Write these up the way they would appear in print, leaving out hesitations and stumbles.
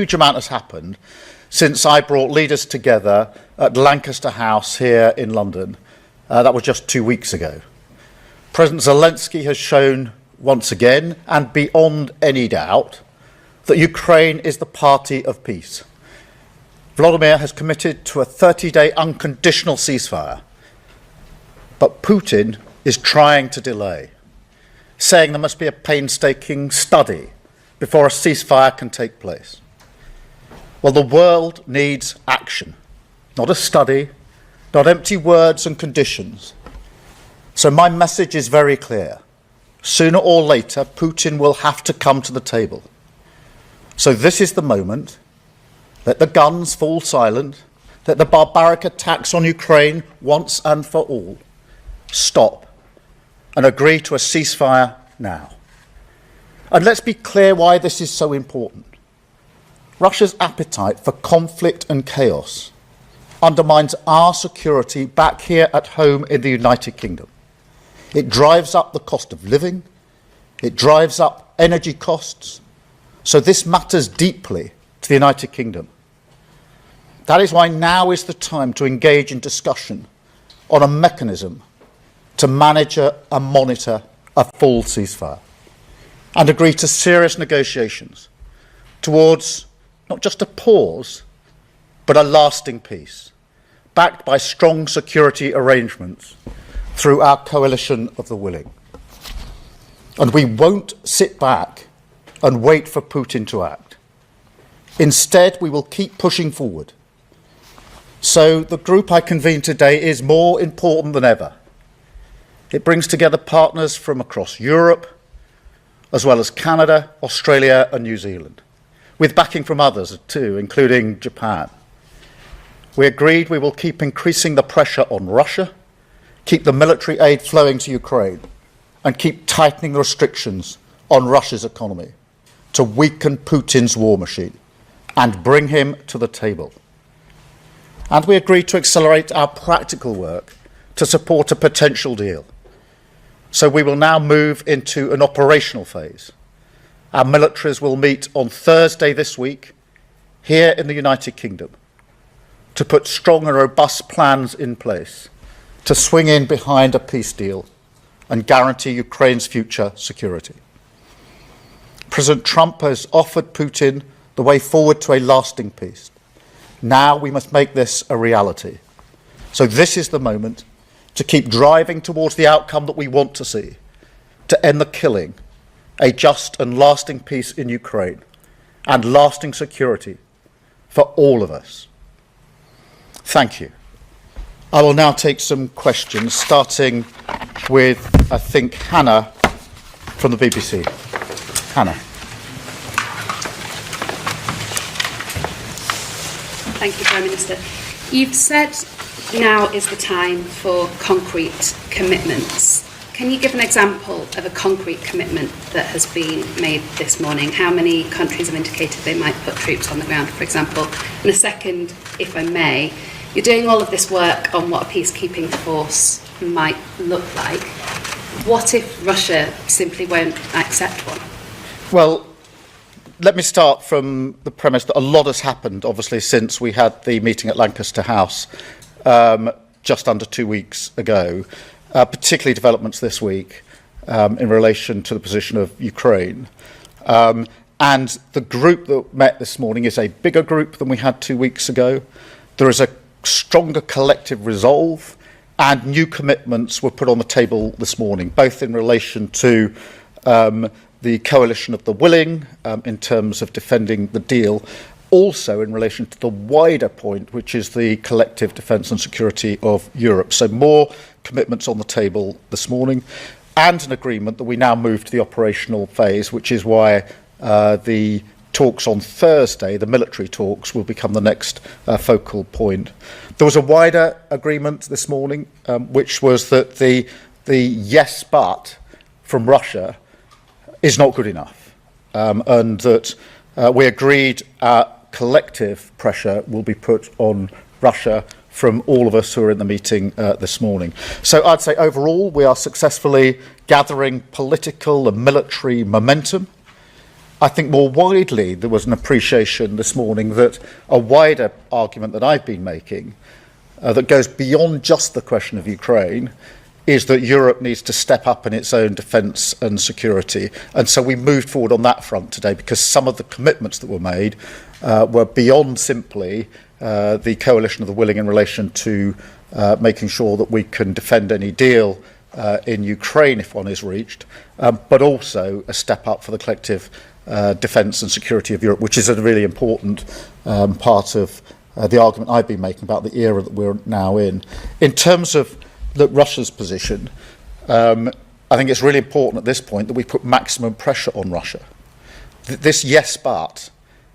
huge amount has happened since I brought leaders together at Lancaster House here in London. That was just 2 weeks ago. President Zelensky has shown once again, and beyond any doubt, that Ukraine is the party of peace. Vladimir has committed to a 30-day unconditional ceasefire, but Putin is trying to delay, saying there must be a painstaking study before a ceasefire can take place. Well, the world needs action, not a study, not empty words and conditions. So my message is very clear. Sooner or later, Putin will have to come to the table. So this is the moment. Let the guns fall silent. Let the barbaric attacks on Ukraine once and for all stop, and agree to a ceasefire now. And let's be clear why this is so important. Russia's appetite for conflict and chaos undermines our security back here at home in the United Kingdom. It drives up the cost of living. It drives up energy costs. So this matters deeply to the United Kingdom. That is why now is the time to engage in discussion on a mechanism to manage and monitor a full ceasefire and agree to serious negotiations towards not just a pause, but a lasting peace, backed by strong security arrangements through our coalition of the willing. And we won't sit back and wait for Putin to act. Instead, we will keep pushing forward. So the group I convene today is more important than ever. It brings together partners from across Europe, as well as Canada, Australia and New Zealand, with backing from others too, including Japan. We agreed we will keep increasing the pressure on Russia, keep the military aid flowing to Ukraine, and keep tightening the restrictions on Russia's economy to weaken Putin's war machine and bring him to the table. And we agreed to accelerate our practical work to support a potential deal. So we will now move into an operational phase. Our militaries will meet on Thursday this week here in the United Kingdom to put strong and robust plans in place to swing in behind a peace deal and guarantee Ukraine's future security. President Trump has offered Putin the way forward to a lasting peace. Now we must make this a reality. So this is the moment to keep driving towards the outcome that we want to see, to end the killing, a just and lasting peace in Ukraine, and lasting security for all of us. Thank you. I will now take some questions, starting with, I think, Hannah from the BBC. Hannah. Thank you, Prime Minister. You've said now is the time for concrete commitments. Can you give an example of a concrete commitment that has been made this morning? How many countries have indicated they might put troops on the ground, for example? And a second, if I may, you're doing all of this work on what a peacekeeping force might look like. What if Russia simply won't accept one? Well, let me start from the premise that a lot has happened, obviously, since we had the meeting at Lancaster House just under 2 weeks ago, particularly developments this week in relation to the position of Ukraine. And the group that met this morning is a bigger group than we had 2 weeks ago. There is a stronger collective resolve, and new commitments were put on the table this morning, both in relation to the coalition of the willing in terms of defending the deal, also in relation to the wider point, which is the collective defence and security of Europe. So more commitments on the table this morning, and an agreement that we now move to the operational phase, which is why the talks on Thursday, the military talks, will become the next focal point. There was a wider agreement this morning, which was that the yes but from Russia is not good enough, and that we agreed collective pressure will be put on Russia from all of us who are in the meeting this morning. So I'd say overall we are successfully gathering political and military momentum I think more widely there was an appreciation this morning that a wider argument that I've been making that goes beyond just the question of Ukraine is that Europe needs to step up in its own defence and security. And so we moved forward on that front today because some of the commitments that were made were beyond simply the coalition of the willing in relation to making sure that we can defend any deal in Ukraine if one is reached, but also a step up for the collective defence and security of Europe, which is a really important part of the argument I've been making about the era that we're now in. In terms of Russia's position, I think it's really important at this point that we put maximum pressure on Russia. This yes but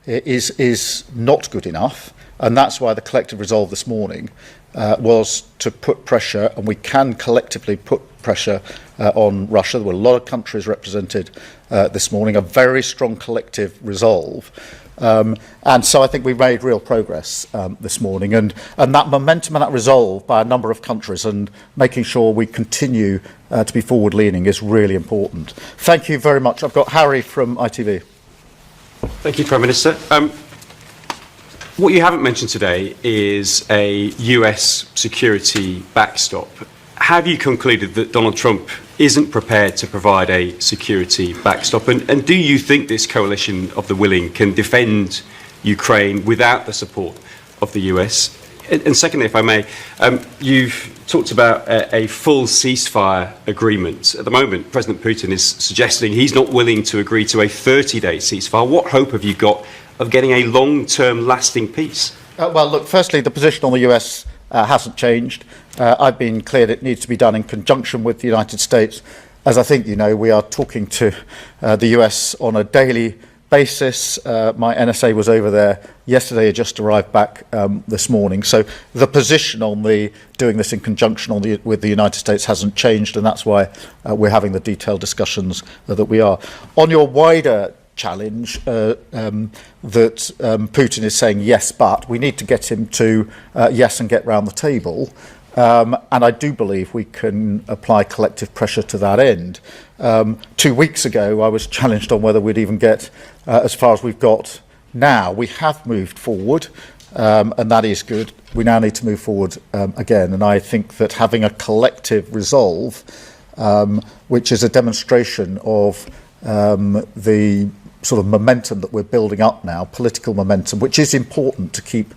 is not good enough, and that's why the collective resolve this morning was to put pressure, and we can collectively put pressure on Russia. There were a lot of countries represented this morning, a very strong collective resolve. And so I think we made real progress this morning, and that momentum and that resolve by a number of countries and making sure we continue to be forward-leaning is really important. Thank you very much. I've got Harry from ITV. Thank you, Prime Minister. What you haven't mentioned today is a US security backstop. Have you concluded that Donald Trump isn't prepared to provide a security backstop? And do you think this coalition of the willing can defend Ukraine without the support of the US? And secondly, if I may, you've talked about a full ceasefire agreement. At the moment, President Putin is suggesting he's not willing to agree to a 30-day ceasefire. What hope have you got of getting a long-term lasting peace? Well, look, firstly, the position on the US hasn't changed. I've been clear that it needs to be done in conjunction with the United States. As I think you know, we are talking to the US on a daily basis. My NSA was over there yesterday, had just arrived back this morning. So the position on the doing this in conjunction with the United States hasn't changed, and that's why we're having the detailed discussions that we are. On your wider challenge that Putin is saying yes, but we need to get him to yes and get round the table. And I do believe we can apply collective pressure to that end. 2 weeks ago, I was challenged on whether we'd even get as far as we've got now. We have moved forward, and that is good. We now need to move forward again. And I think that having a collective resolve, which is a demonstration of the sort of momentum that we're building up now, political momentum, which is important to keep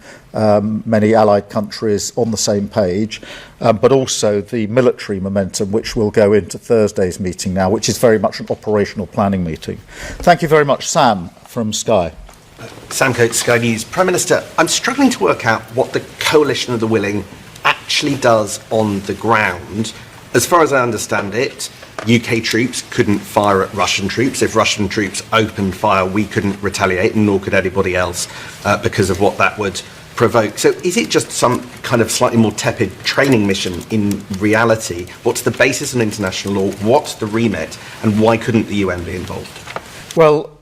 many allied countries on the same page, but also the military momentum, which will go into Thursday's meeting now, which is very much an operational planning meeting. Thank you very much. Sam from Sky. Sam Coates, Sky News. Prime Minister, I'm struggling to work out what the coalition of the willing actually does on the ground. As far as I understand it, UK troops couldn't fire at Russian troops. If Russian troops opened fire, we couldn't retaliate, and nor could anybody else because of what that would provoke. So is it just some kind of slightly more tepid training mission in reality? What's the basis in international law? What's the remit? And why couldn't the UN be involved? Well,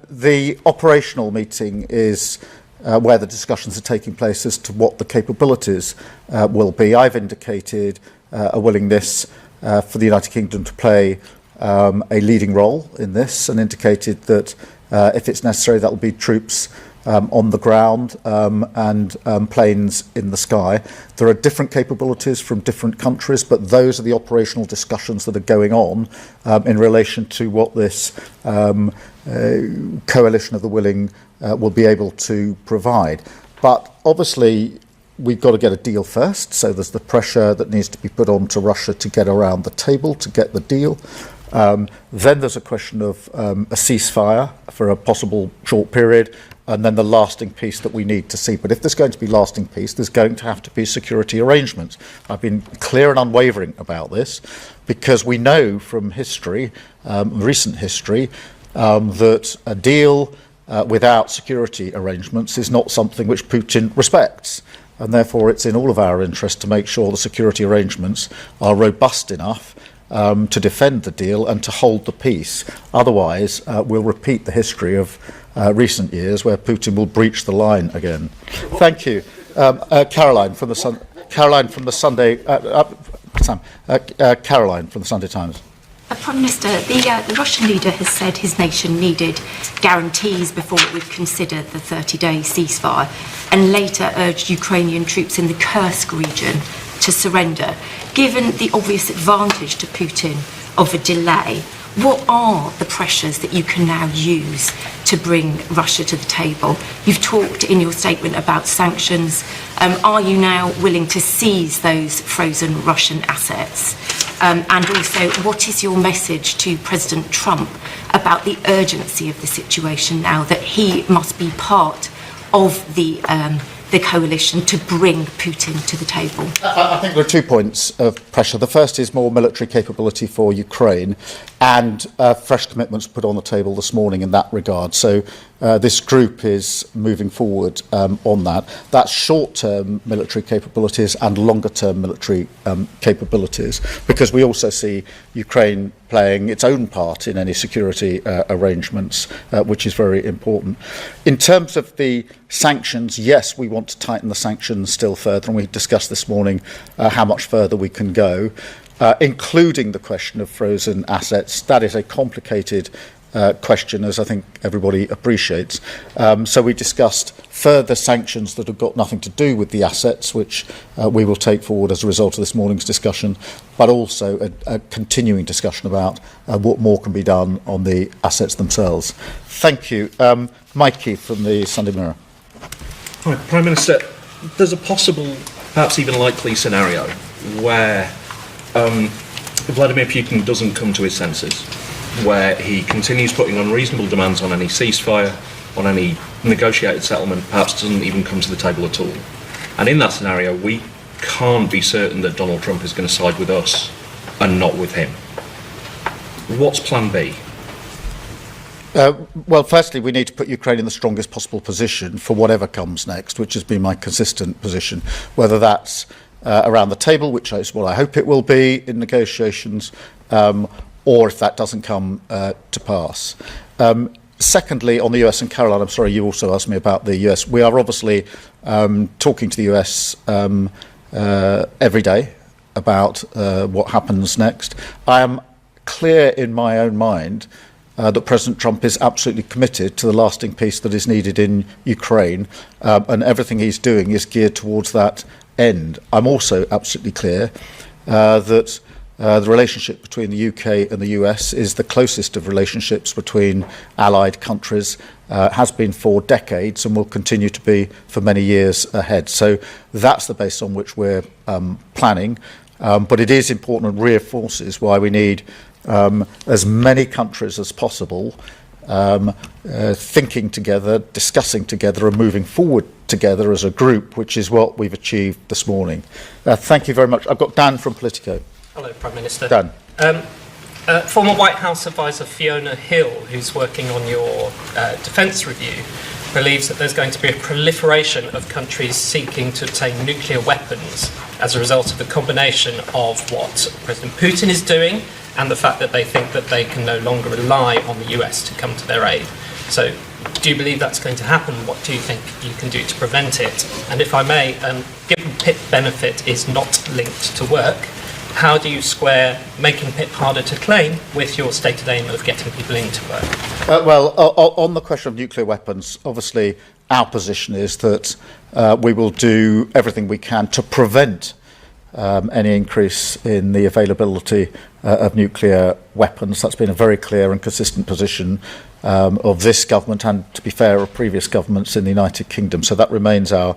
the operational meeting is where the discussions are taking place as to what the capabilities will be. I've indicated a willingness for the United Kingdom to play a leading role in this, and indicated that if it's necessary, that will be troops on the ground and planes in the sky. There are different capabilities from different countries, but those are the operational discussions that are going on in relation to what this coalition of the willing will be able to provide. But obviously, we've got to get a deal first, so there's the pressure that needs to be put on to Russia to get around the table, to get the deal. Then there's a question of a ceasefire for a possible short period, and then the lasting peace that we need to see. But if there's going to be lasting peace, there's going to have to be security arrangements. I've been clear and unwavering about this, because we know from history, recent history, that a deal without security arrangements is not something which Putin respects. And therefore it's in all of our interest to make sure the security arrangements are robust enough to defend the deal and to hold the peace. Otherwise, we'll repeat the history of recent years where Putin will breach the line again. Thank you. Caroline from the Sunday Times. Prime Minister, the Russian leader has said his nation needed guarantees before it would consider the 30-day ceasefire, and later urged Ukrainian troops in the Kursk region to surrender. Given the obvious advantage to Putin of a delay, what are the pressures that you can now use to bring Russia to the table? You've talked in your statement about sanctions. Are you now willing to seize those frozen Russian assets? And also, what is your message to President Trump about the urgency of the situation now, that he must be part of the coalition to bring Putin to the table? I think there are 2 points of pressure. The first is more military capability for Ukraine, and fresh commitments put on the table this morning in that regard. So this group is moving forward on that. That's short-term military capabilities and longer-term military capabilities, because we also see Ukraine playing its own part in any security arrangements, which is very important. In terms of the sanctions, yes, we want to tighten the sanctions still further, and we discussed this morning how much further we can go, including the question of frozen assets. That is a complicated question, as I think everybody appreciates. So we discussed further sanctions that have got nothing to do with the assets, which we will take forward as a result of this morning's discussion, but also a continuing discussion about what more can be done on the assets themselves. Thank you. Mikey from the Sunday Mirror. Hi, Prime Minister. There's a possible, perhaps even likely scenario where Vladimir Putin doesn't come to his senses, where he continues putting unreasonable demands on any ceasefire, on any negotiated settlement, perhaps doesn't even come to the table at all. And in that scenario, we can't be certain that Donald Trump is going to side with us and not with him. What's plan B? Well, firstly, we need to put Ukraine in the strongest possible position for whatever comes next, which has been my consistent position, whether that's around the table, which is what I hope it will be in negotiations, or if that doesn't come to pass. Secondly, on the US, and Caroline, I'm sorry, you also asked me about the US. We are obviously talking to the US every day about what happens next. I am clear in my own mind that President Trump is absolutely committed to the lasting peace that is needed in Ukraine, and everything he's doing is geared towards that end. I'm also absolutely clear that the relationship between the UK and the US is the closest of relationships between allied countries, has been for decades and will continue to be for many years ahead. So that's the base on which we're planning. But it is important and reinforces why we need as many countries as possible thinking together, discussing together and moving forward together as a group, which is what we've achieved this morning. Thank you very much. I've got Dan from Politico. Hello, Prime Minister. Dan. Former White House advisor Fiona Hill, who's working on your defence review, believes that there's going to be a proliferation of countries seeking to obtain nuclear weapons as a result of the combination of what President Putin is doing and the fact that they think that they can no longer rely on the US to come to their aid. So, do you believe that's going to happen? What do you think you can do to prevent it? And if I may, given PIP benefit is not linked to work, how do you square making PIP harder to claim with your stated aim of getting people into work? Well, on the question of nuclear weapons, obviously our position is that we will do everything we can to prevent any increase in the availability of nuclear weapons. That's been a very clear and consistent position of this government and, to be fair, of previous governments in the United Kingdom. So that remains our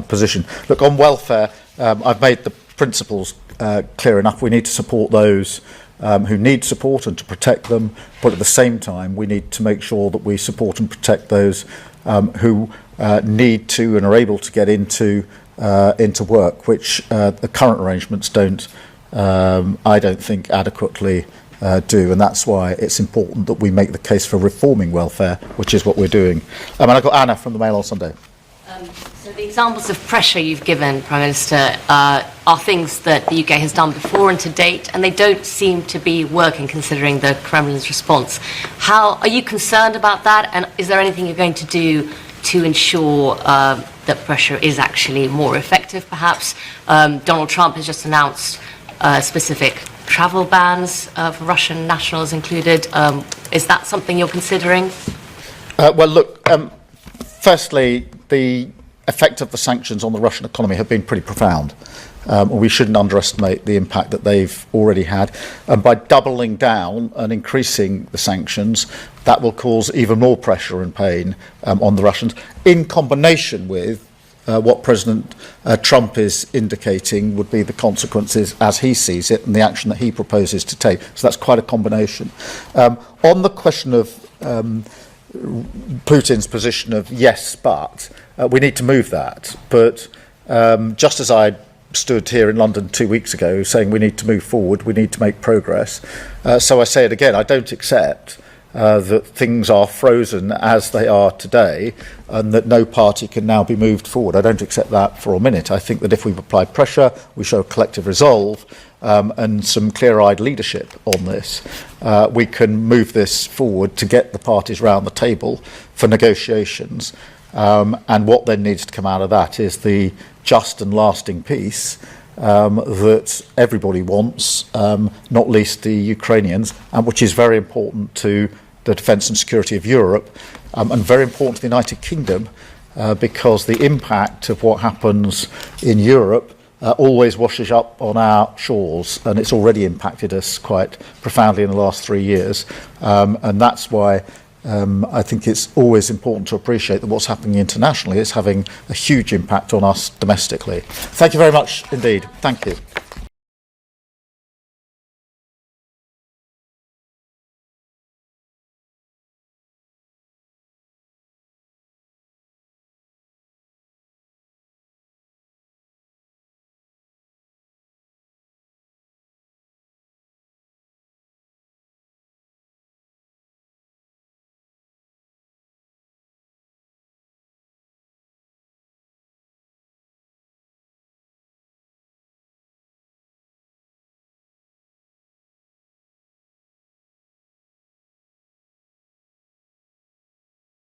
position. Look, on welfare, I've made the principles clear enough. We need to support those who need support and to protect them, but at the same time we need to make sure that we support and protect those who need to and are able to get into work, which the current arrangements don't, I don't think, adequately do, and that's why it's important that we make the case for reforming welfare, which is what we're doing. And I've got Anna from the Mail on Sunday. So the examples of pressure you've given, Prime Minister, are things that the UK has done before and to date, and they don't seem to be working considering the Kremlin's response. How are you concerned about that, and is there anything you're going to do to ensure that pressure is actually more effective, perhaps? Donald Trump has just announced specific travel bans for Russian nationals included. Is that something you're considering? Well, look, firstly, the effect of the sanctions on the Russian economy have been pretty profound. We shouldn't underestimate the impact that they've already had. And by doubling down and increasing the sanctions, that will cause even more pressure and pain on the Russians, in combination with what President Trump is indicating would be the consequences as he sees it and the action that he proposes to take. So that's quite a combination. On the question of Putin's position of yes, but we need to move that. But just as I stood here in London 2 weeks ago saying we need to move forward, we need to make progress, so I say it again, I don't accept that things are frozen as they are today and that no party can now be moved forward. I don't accept that for a minute. I think that if we've applied pressure, we show collective resolve and some clear-eyed leadership on this, we can move this forward to get the parties round the table for negotiations. And what then needs to come out of that is the just and lasting peace that everybody wants, not least the Ukrainians, and which is very important to the defence and security of Europe, and very important to the United Kingdom, because the impact of what happens in Europe always washes up on our shores, and it's already impacted us quite profoundly in the last 3 years, and that's why I think it's always important to appreciate that what's happening internationally is having a huge impact on us domestically. Thank you very much indeed. Thank you.